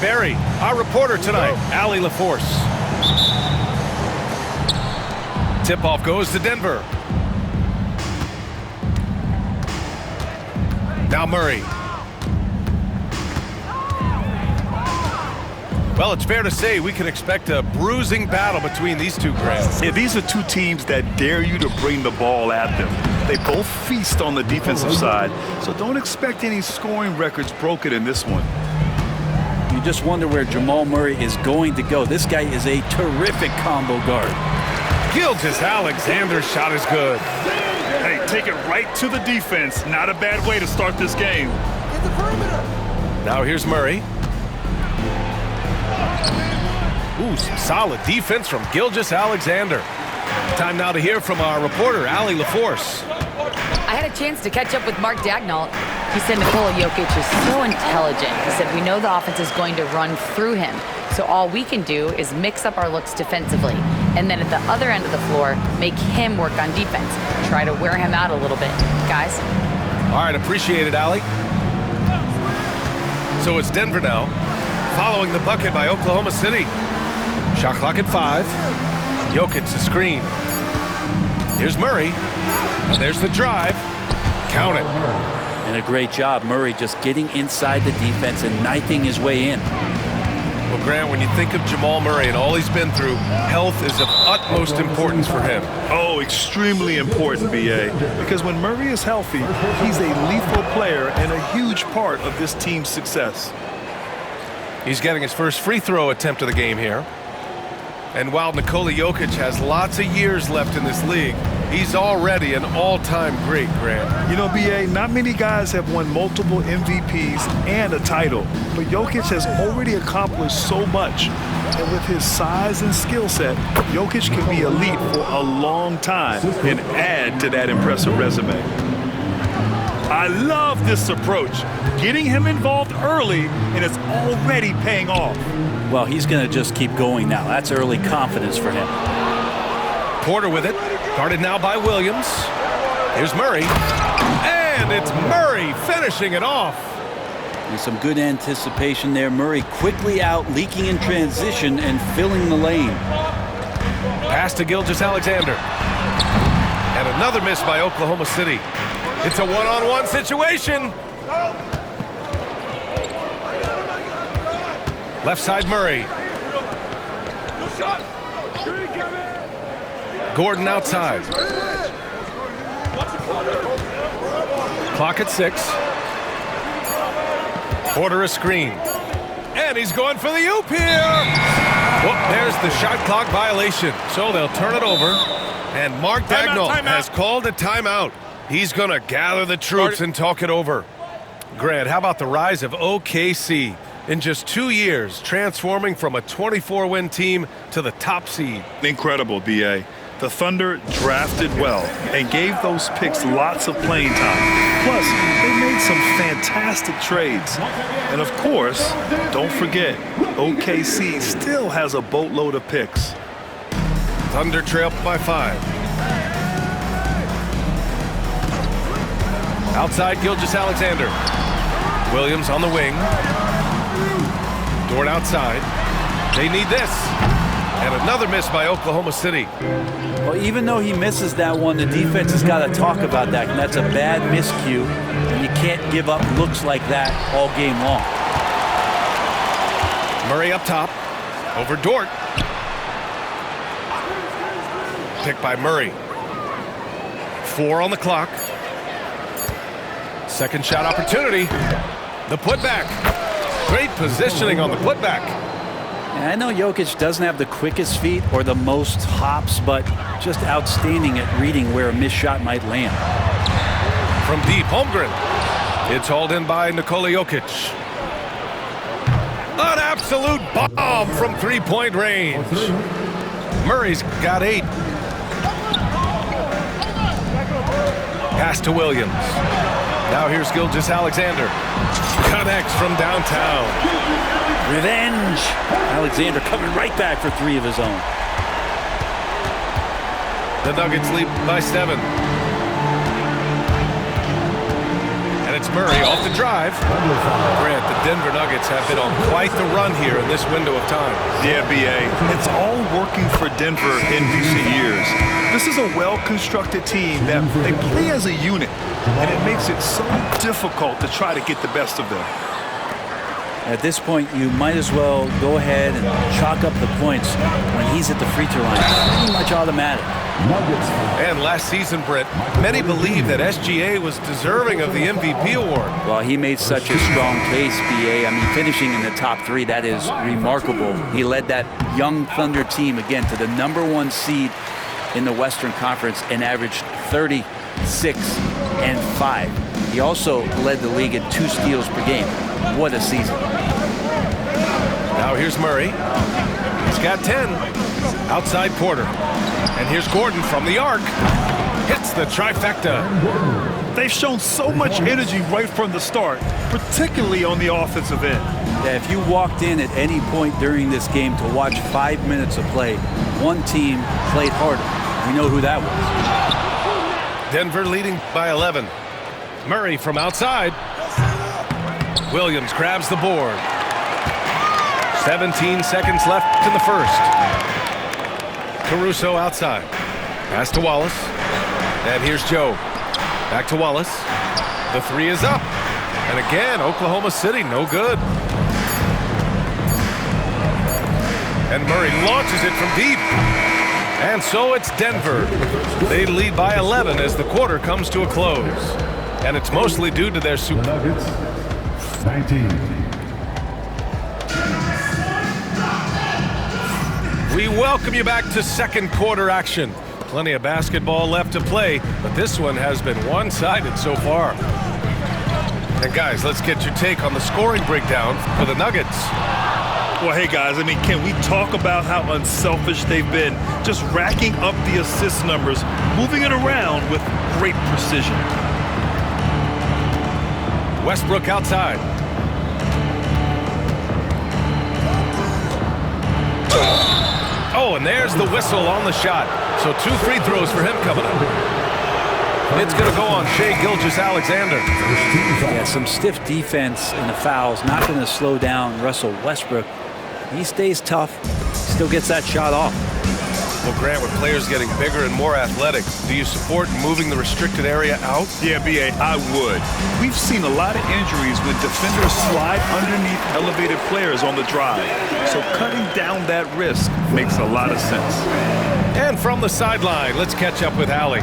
Barry. Our reporter tonight, Allie LaForce. Tip-off goes to Denver. Now Murray. Well, it's fair to say we can expect a bruising battle between these two, Grant. Yeah, these are two teams that dare you to bring the ball at them. They both feast on the defensive side, so don't expect any scoring records broken in this one. You just wonder where Jamal Murray is going to go. This guy is a terrific combo guard. Gilgeous-Alexander's shot is good. Hey, take it right to the defense. Not a bad way to start this game. Get the perimeter. Now here's Murray. Ooh, some solid defense from Gilgeous-Alexander. Time now to hear from our reporter, Allie LaForce. I had a chance to catch up with Mark Daigneault. He said Nikola Jokic is so intelligent. He said we know the offense is going to run through him. So all we can do is mix up our looks defensively. And then at the other end of the floor, make him work on defense. Try to wear him out a little bit. Guys? All right, appreciate it, Allie. So it's Denver now, following the bucket by Oklahoma City. Shot clock at 5. Jokic the screen. Here's Murray. And there's the drive. Count it. And a great job, Murray just getting inside the defense and knifing his way in. Well, Grant, when you think of Jamal Murray and all he's been through, health is of utmost importance for him. Oh, extremely important, B.A., because when Murray is healthy, he's a lethal player and a huge part of this team's success. He's getting his first free throw attempt of the game here. And while Nikola Jokic has lots of years left in this league, he's already an all-time great, Grant. You know, B.A., not many guys have won multiple MVPs and a title, but Jokic has already accomplished so much. And with his size and skill set, Jokic can be elite for a long time and add to that impressive resume. I love this approach. Getting him involved early, and it's already paying off. Well, he's going to just keep going now. That's early confidence for him. Porter with it. Guarded now by Williams. Here's Murray. And it's Murray finishing it off. And some good anticipation there. Murray quickly out, leaking in transition and filling the lane. Pass to Gilgeous-Alexander. And another miss by Oklahoma City. It's a one-on-one situation. Left side Murray. Gordon outside. Clock at 6. Porter a screen. And he's going for the oop here. Whoop, there's the shot clock violation. So they'll turn it over. And Mark Daigneault has called a timeout. He's going to gather the troops and talk it over. Grant, how about the rise of OKC? In just 2 years, transforming from a 24-win team to the top seed. Incredible, B.A. The Thunder drafted well and gave those picks lots of playing time. Plus, they made some fantastic trades. And of course, don't forget, OKC still has a boatload of picks. Thunder trail by 5. Outside, Gilgeous-Alexander. Williams on the wing. Dort outside. They need this. And another miss by Oklahoma City. Well, even though he misses that one, the defense has got to talk about that. And that's a bad miscue. And you can't give up looks like that all game long. Murray up top. Over Dort. Picked by Murray. 4 on the clock. Second shot opportunity. The putback. Great positioning on the putback. And I know Jokic doesn't have the quickest feet or the most hops, but just outstanding at reading where a missed shot might land. From deep, Holmgren. It's hauled in by Nikola Jokic. An absolute bomb from three-point range. Murray's got 8. Pass to Williams. Now here's Gilgeous-Alexander. Connects from downtown. Revenge. Alexander coming right back for 3 of his own. The Nuggets lead by 7. And it's Here's Murray off the drive. Grant, the Denver Nuggets have been on quite the run here in this window of time. Yeah, B.A. It's all working for Denver in recent years. This is a well-constructed team that they play as a unit, and it makes it so difficult to try to get the best of them. At this point, you might as well go ahead and chalk up the points when he's at the free throw line. It's pretty much automatic. And last season, Britt, many believe that SGA was deserving of the MVP award. Well, he made such a strong case, B.A. I mean, finishing in the top 3, that is remarkable. He led that young Thunder team, again, to the #1 seed in the Western Conference and averaged 36 and 5. He also led the league in 2 steals per game. What a season. Now here's Murray. He's got 10. Outside Porter. And here's Gordon from the arc. Hits the trifecta. They've shown so much energy right from the start, particularly on the offensive end. Yeah, if you walked in at any point during this game to watch 5 minutes of play, one team played harder. We know who that was. Denver leading by 11. Murray from outside. Williams grabs the board. 17 seconds left in the first. Caruso outside. Pass to Wallace. And here's Joe. Back to Wallace. The 3 is up. And again, Oklahoma City, no good. And Murray launches it from deep. And so it's Denver. They lead by 11 as the quarter comes to a close. And it's mostly due to their super. Nuggets, 19. We welcome you back to second quarter action. Plenty of basketball left to play, but this one has been one-sided so far. And guys, let's get your take on the scoring breakdown for the Nuggets. Well, hey, guys, I mean, can we talk about how unselfish they've been? Just racking up the assist numbers, moving it around with great precision. Westbrook outside. Oh, and there's the whistle on the shot. So 2 free throws for him coming up. It's going to go on Shai Gilgeous-Alexander. Yeah, some stiff defense in the fouls. Not going to slow down Russell Westbrook. He stays tough. Still gets that shot off. Well, Grant, with players getting bigger and more athletic, do you support moving the restricted area out? Yeah, B.A., I would. We've seen a lot of injuries when defenders slide underneath elevated players on the drive. So cutting down that risk makes a lot of sense. And from the sideline, let's catch up with Allie.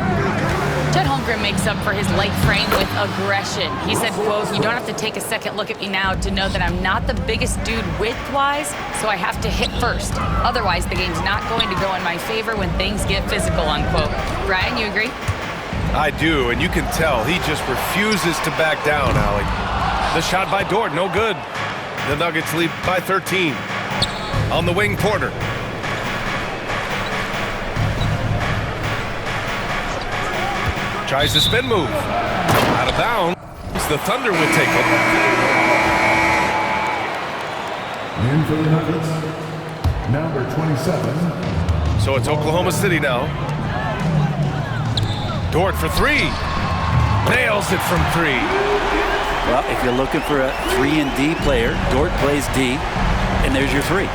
Chet Holmgren makes up for his light frame with aggression. He said, quote, "You don't have to take a second look at me now to know that I'm not the biggest dude width-wise, so I have to hit first. Otherwise, the game's not going to go in my favor when things get physical," unquote. Brian, you agree? I do, and you can tell he just refuses to back down, Allie. The shot by Dort, no good. The Nuggets lead by 13. On the wing, Porter. Tries to spin move. Out of bounds. The Thunder will take it. In for the Nuggets, number 27. So it's Oklahoma City now. Dort for 3. Nails it from 3. Well, if you're looking for a 3 and D player, Dort plays D, and there's your 3.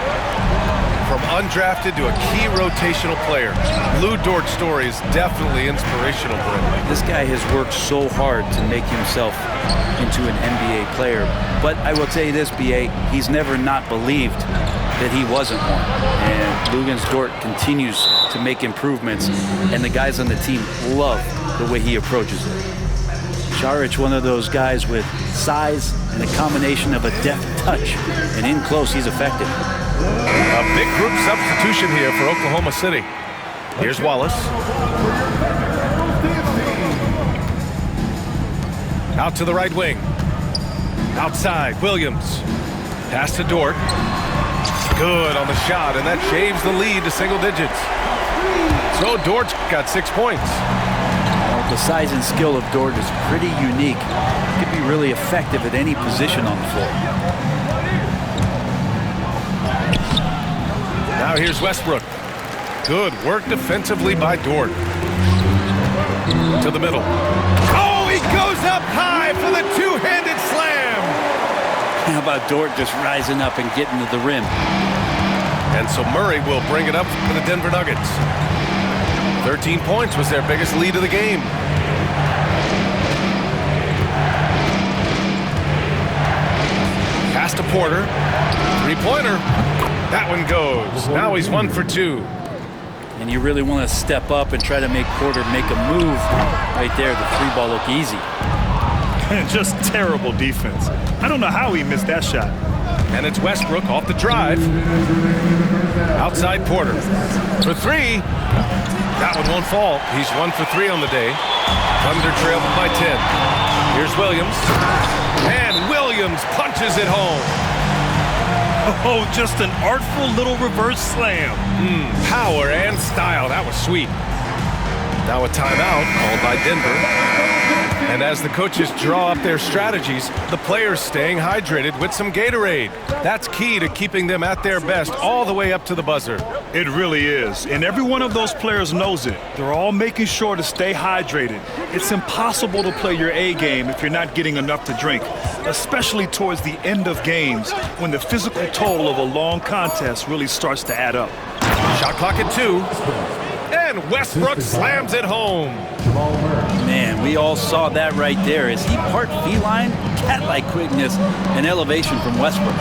From undrafted to a key rotational player, Lou Dort's story is definitely inspirational for him. This guy has worked so hard to make himself into an NBA player. But I will tell you this, B.A., he's never not believed that he wasn't one. And Luguentz Dort continues to make improvements, and the guys on the team love the way he approaches it. Šarić, one of those guys with size and a combination of a deft touch, and in close, he's effective. A big group substitution here for Oklahoma City. Here's Wallace. Out to the right wing. Outside, Williams. Pass to Dort. Good on the shot, and that shaves the lead to single digits. So Dort's got 6 points. Well, the size and skill of Dort is pretty unique. He could be really effective at any position on the floor. Now here's Westbrook. Good work defensively by Dort. To the middle. Oh, he goes up high for the two-handed slam. How about Dort just rising up and getting to the rim? And so Murray will bring it up for the Denver Nuggets. 13 points was their biggest lead of the game. Pass to Porter. Three-pointer. That one goes. Now he's 1 for 2. And you really want to step up and try to make Porter make a move. Right there, the three ball look easy. Just terrible defense. I don't know how he missed that shot. And it's Westbrook off the drive. Outside Porter. For three. That one won't fall. He's 1 for 3 on the day. Thunder trail by 10. Here's Williams. And Williams punches it home. Oh, just an artful little reverse slam. Power and style. That was sweet. Now a timeout called by Denver. And as the coaches draw up their strategies, the players staying hydrated with some Gatorade. That's key to keeping them at their best all the way up to the buzzer. It really is. And every one of those players knows it. They're all making sure to stay hydrated. It's impossible to play your A game if you're not getting enough to drink, especially towards the end of games when the physical toll of a long contest really starts to add up. Shot clock at 2. And Westbrook slams it home. Man, we all saw that right there. Is he part feline? Cat-like quickness and elevation from Westbrook.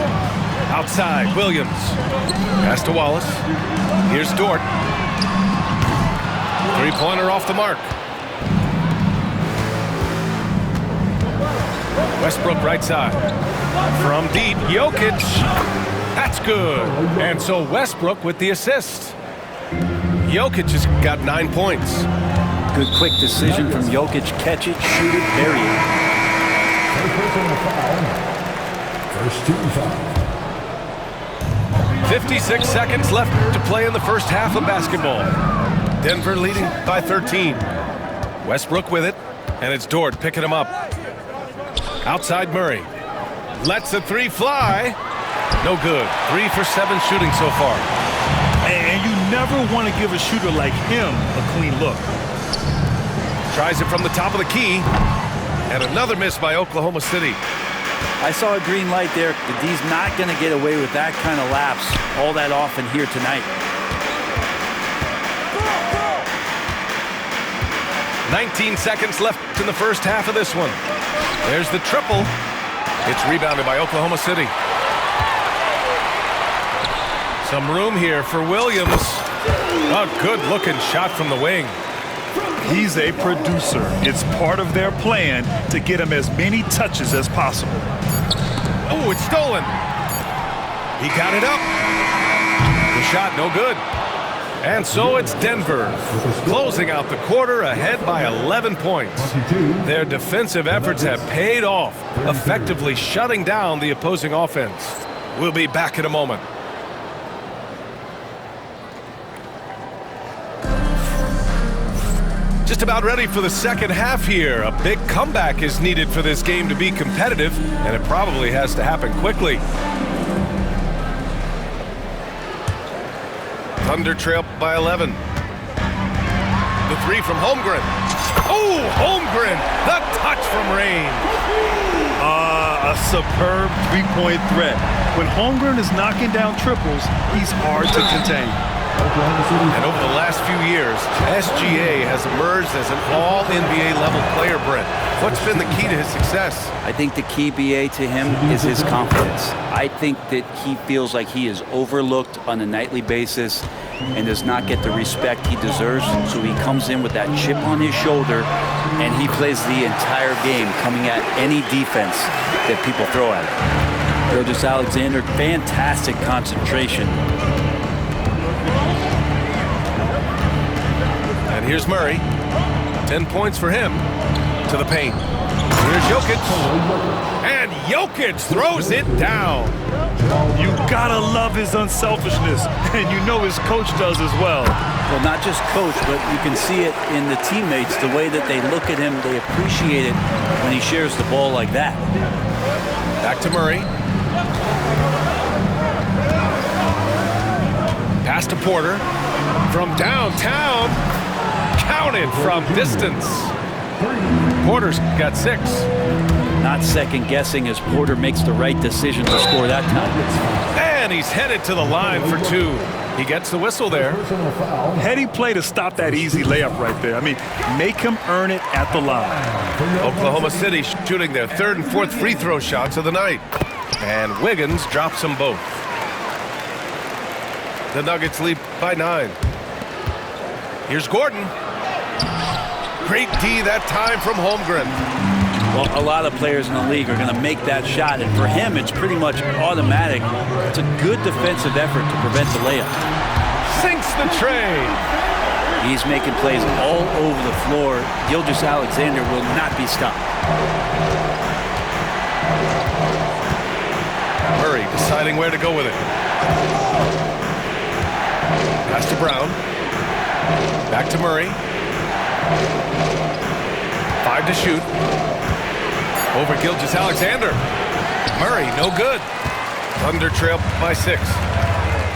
Outside, Williams. Pass to Wallace. Here's Dort. Three-pointer off the mark. Westbrook right side. From deep, Jokic. That's good. And so Westbrook with the assist. Jokic has got 9 points. Good quick decision from Jokic. Catch it, shoot it, bury it. First team foul. 56 seconds left to play in the first half of basketball. Denver leading by 13. Westbrook with it, and it's Dort picking him up. Outside Murray. Lets the three fly. No good. 3 for 7 shooting so far. And you never want to give a shooter like him a clean look. Tries it from the top of the key. And another miss by Oklahoma City. I saw a green light there. The D's not going to get away with that kind of lapse all that often here tonight. 19 seconds left in the first half of this one. There's the triple. It's rebounded by Oklahoma City. Some room here for Williams. A good-looking shot from the wing. He's a producer. It's part of their plan to get him as many touches as possible. Oh, it's stolen. He got it up. The shot no good. And so it's Denver closing out the quarter ahead by 11 points. Their defensive efforts have paid off, effectively shutting down the opposing offense. We'll be back in a moment. Just about ready for the second half here. A big comeback is needed for this game to be competitive, and it probably has to happen quickly. Thunder trail by 11. The three from Holmgren. Oh, Holmgren! The touch from Rain. A superb three-point threat. When Holmgren is knocking down triples, he's hard to contain. And over the last few years, SGA has emerged as an all-NBA level player, Brent. What's been the key to his success? I think the key, BA, to him is his confidence. I think that he feels like he is overlooked on a nightly basis and does not get the respect he deserves. So he comes in with that chip on his shoulder, and he plays the entire game coming at any defense that people throw at him. Gilgeous-Alexander, fantastic concentration. And here's Murray. 10 points for him. To the paint. Here's Jokic. And Jokic throws it down. You gotta love his unselfishness, and you know his coach does as well. Well, not just coach, but you can see it in the teammates, the way that they look at him. They appreciate it when he shares the ball like that. Back to Murray. Pass to Porter. From downtown. Counted from distance. Porter's got 6. Not second guessing as Porter makes the right decision to score that time. And he's headed to the line for 2. He gets the whistle there. Heady play to stop that easy layup right there. I mean, make him earn it at the line. Oklahoma City shooting their 3rd and 4th free throw shots of the night. And Wiggins drops them both. The Nuggets lead by 9. Here's Gordon. Great D that time from Holmgren. Well, a lot of players in the league are going to make that shot, and for him, it's pretty much automatic. It's a good defensive effort to prevent the layup. Sinks the tray. He's making plays all over the floor. Gilgeous-Alexander will not be stopped. Murray deciding where to go with it. Pass to Brown. Back to Murray. 5 to shoot. Over Gilgeous-Alexander. Murray, no good. Thunder trail by 6.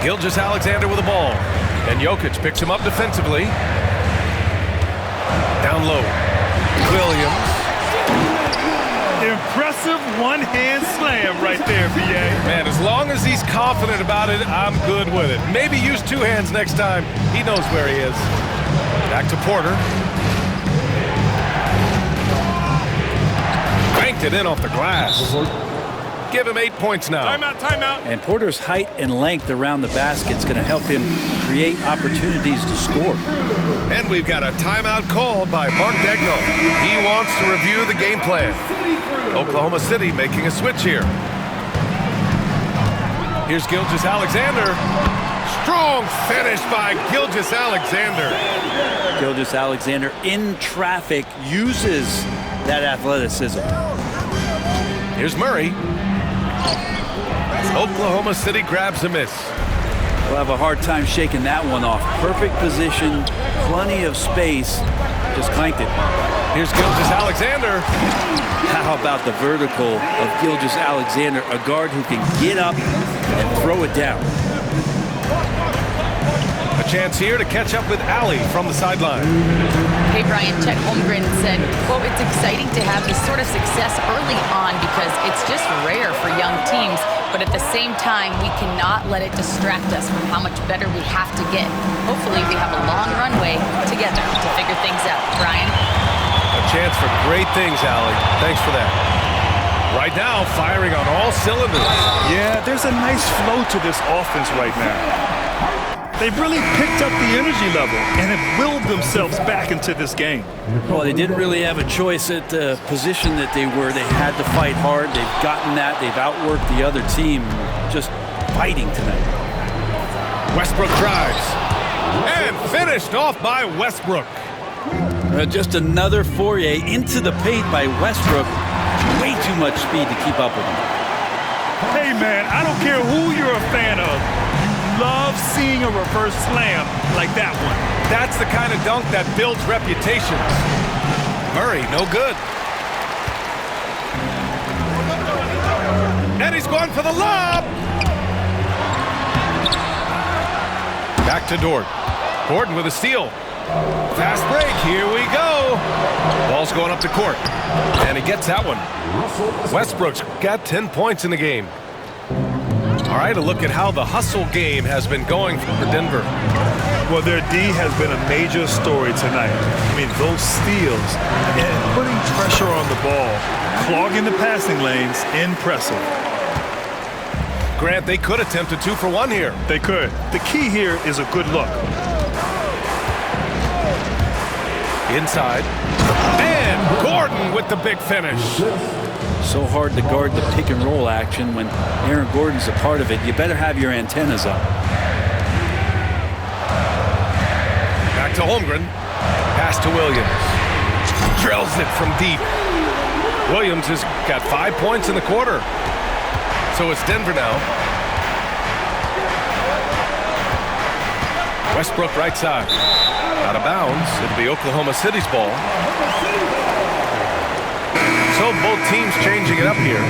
Gilgeous-Alexander with the ball. And Jokic picks him up defensively. Down low. Williams. Impressive one-hand slam right there, B.A. Man, as long as he's confident about it, I'm good with it. Maybe use 2 hands next time. He knows where he is. Back to Porter. Banked it in off the glass. Give him 8 points now. Timeout. And Porter's height and length around the basket is going to help him create opportunities to score. And we've got a timeout called by Mark Daigneault. He wants to review the game plan. Oklahoma City making a switch here. Here's Gilgeous-Alexander. Strong finish by Gilgeous-Alexander. Gilgeous-Alexander in traffic uses that athleticism. Here's Murray. Oklahoma City grabs a miss. We'll have a hard time shaking that one off. Perfect position, plenty of space, just clanked it. Here's Gilgeous-Alexander. How about the vertical of Gilgeous-Alexander, a guard who can get up and throw it down. A chance here to catch up with Allie from the sideline. Hey, Brian, Chet Holmgren said, quote, "It's exciting to have this sort of success early on because it's just rare for young teams. But at the same time, we cannot let it distract us from how much better we have to get. Hopefully, we have a long runway together to figure things out." Brian? A chance for great things, Allie. Thanks for that. Right now, firing on all cylinders. Yeah, there's a nice flow to this offense right now. They've really picked up the energy level and have willed themselves back into this game. Well, they didn't really have a choice at the position that they were. They had to fight hard. They've gotten that. They've outworked the other team. Just fighting tonight. Westbrook drives. And finished off by Westbrook. Just another foray into the paint by Westbrook. Way too much speed to keep up with him. Hey, man, I don't care who you're a fan of. Love seeing a reverse slam like that one. That's the kind of dunk that builds reputations. Murray, no good. And he's going for the lob. Back to Dort. Gordon with a steal. Fast break, here we go. Ball's going up the court. And he gets that one. Westbrook's got 10 points in the game. All right, a look at how the hustle game has been going for Denver. Well, their D has been a major story tonight. I mean, those steals and putting pressure on the ball, clogging the passing lanes, impressive. Grant, they could attempt a 2 for 1 here. They could. The key here is a good look. Inside. And Gordon with the big finish. So hard to guard the pick and roll action when Aaron Gordon's a part of it. You better have your antennas up. Back to Holmgren. Pass to Williams. Drills it from deep. Williams has got 5 points in the quarter. So it's Denver now. Westbrook right side. Out of bounds. It'll be Oklahoma City's ball. So both teams changing it up here.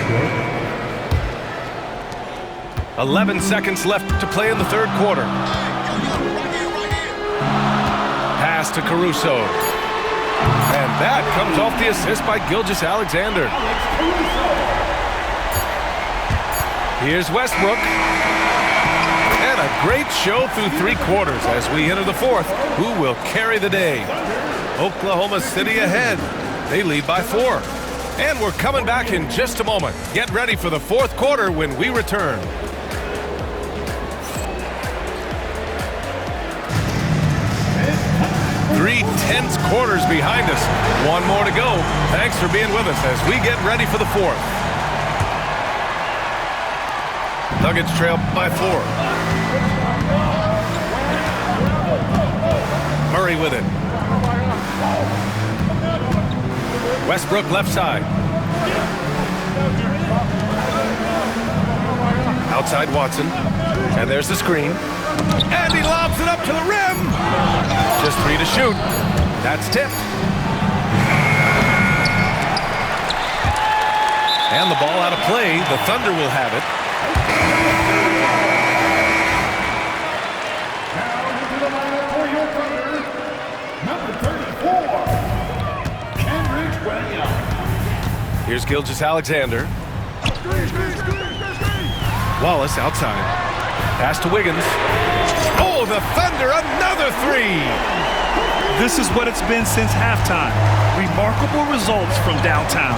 11 seconds left to play in the third quarter. Pass to Caruso. And that comes off the assist by Gilgeous-Alexander. Here's Westbrook. And a great show through 3 quarters as we enter the 4th. Who will carry the day? Oklahoma City ahead. They lead by 4. And we're coming back in just a moment. Get ready for the 4th quarter when we return. Three tense quarters behind us. One more to go. Thanks for being with us as we get ready for the 4th. Nuggets trail by 4. Murray with it. Westbrook left side. Outside Watson. And there's the screen. And he lobs it up to the rim. Just 3 to shoot. That's tipped. And the ball out of play. The Thunder will have it. Here's Gilgeous-Alexander. Wallace outside. Pass to Wiggins. Oh, the Thunder, another 3. This is what it's been since halftime. Remarkable results from downtown.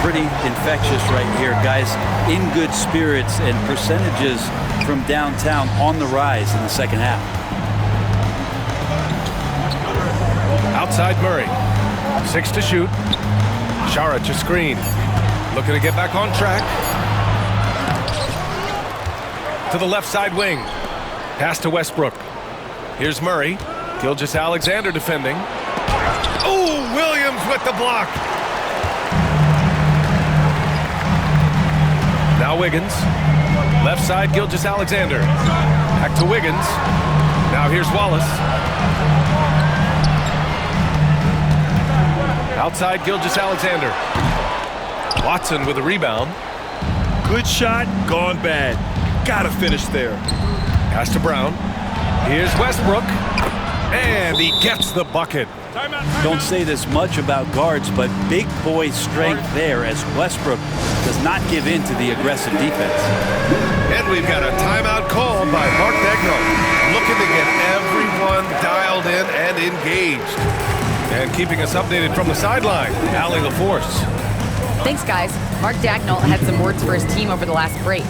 Pretty infectious right here, guys. In good spirits and percentages from downtown on the rise in the second half. Outside Murray. 6 to shoot. Šarić a screen. Looking to get back on track. To the left side wing. Pass to Westbrook. Here's Murray. Gilgeous-Alexander defending. Oh, Williams with the block. Now Wiggins. Left side Gilgeous-Alexander. Back to Wiggins. Now here's Wallace. Outside Gilgeous-Alexander. Watson with a rebound. Good shot, gone bad. Gotta finish there. Pass to Brown. Here's Westbrook. And he gets the bucket. Don't say this much about guards, but big boy strength there as Westbrook does not give in to the aggressive defense. And we've got a timeout called by Mark Daigneault, looking to get everyone dialed in and engaged. And keeping us updated from the sideline, Allie LaForce. Thanks, guys. Mark Daigneault had some words for his team over the last break.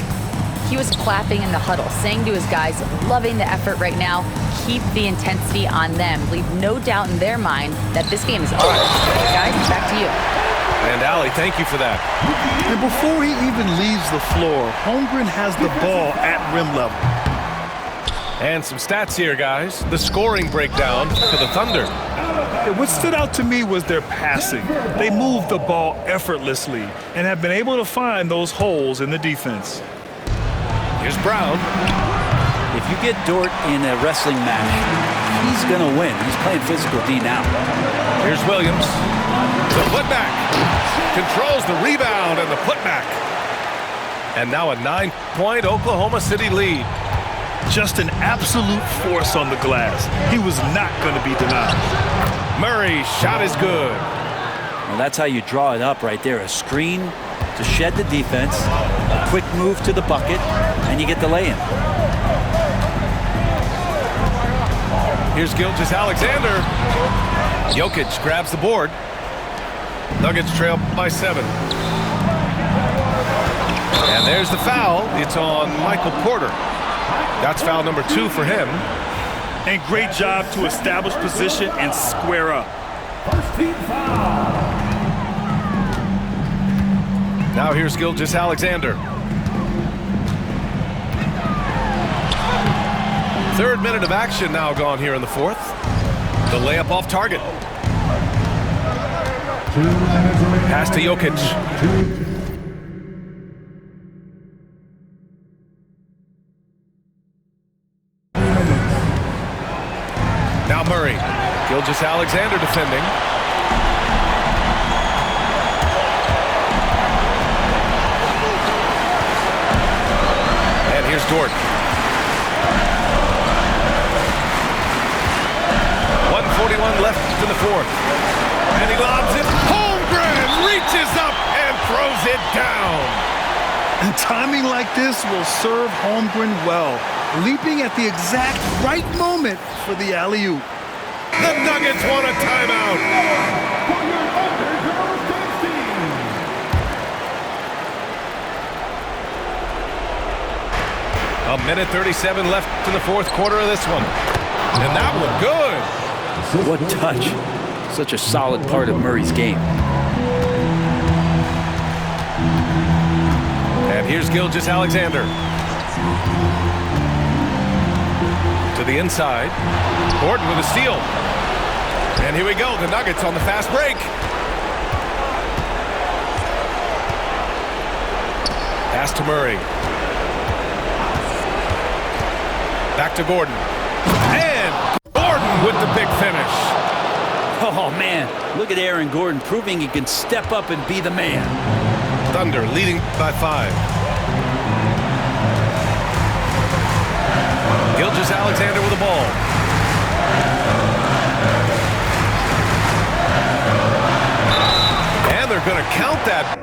He was clapping in the huddle, saying to his guys, loving the effort right now, keep the intensity on them. Leave no doubt in their mind that this game is ours. Guys, back to you. And Allie, thank you for that. And before he even leaves the floor, Holmgren has the ball at rim level. And some stats here, guys. The scoring breakdown for the Thunder. And what stood out to me was their passing. They moved the ball effortlessly and have been able to find those holes in the defense. Here's Brown. If you get Dort in a wrestling match, he's going to win. He's playing physical D now. Here's Williams. The putback. Controls the rebound and the putback. And now a 9-point Oklahoma City lead. Just an absolute force on the glass. He was not going to be denied. Murray's shot is good. Well, that's how you draw it up right there. A screen to shed the defense, a quick move to the bucket, and you get the lay-in. Here's Gilgeous-Alexander. Jokic grabs the board. Nuggets trail by 7. And there's the foul. It's on Michael Porter. That's foul number 2 for him. And great job to establish position and square up. First team foul. Now here's Gilgeous-Alexander. 3rd minute of action now gone here in the 4th. The layup off target. Pass to Jokic. Now Murray. Gilgeous-Alexander defending. And here's Dort. 1:41 left in the 4th. And he lobs it. Holmgren reaches up and throws it down. And timing like this will serve Holmgren well, leaping at the exact right moment for the alley-oop. The Nuggets want a timeout. A minute 37 left in the fourth quarter of this one. And that one good. What touch. Such a solid part of Murray's game. And here's Gilgeous-Alexander. To the inside. Gordon with a steal. And here we go. The Nuggets on the fast break. Pass to Murray. Back to Gordon. And Gordon with the big finish. Oh, man. Look at Aaron Gordon proving he can step up and be the man. Thunder leading by 5. Gilgeous-Alexander with the ball. And they're going to count that.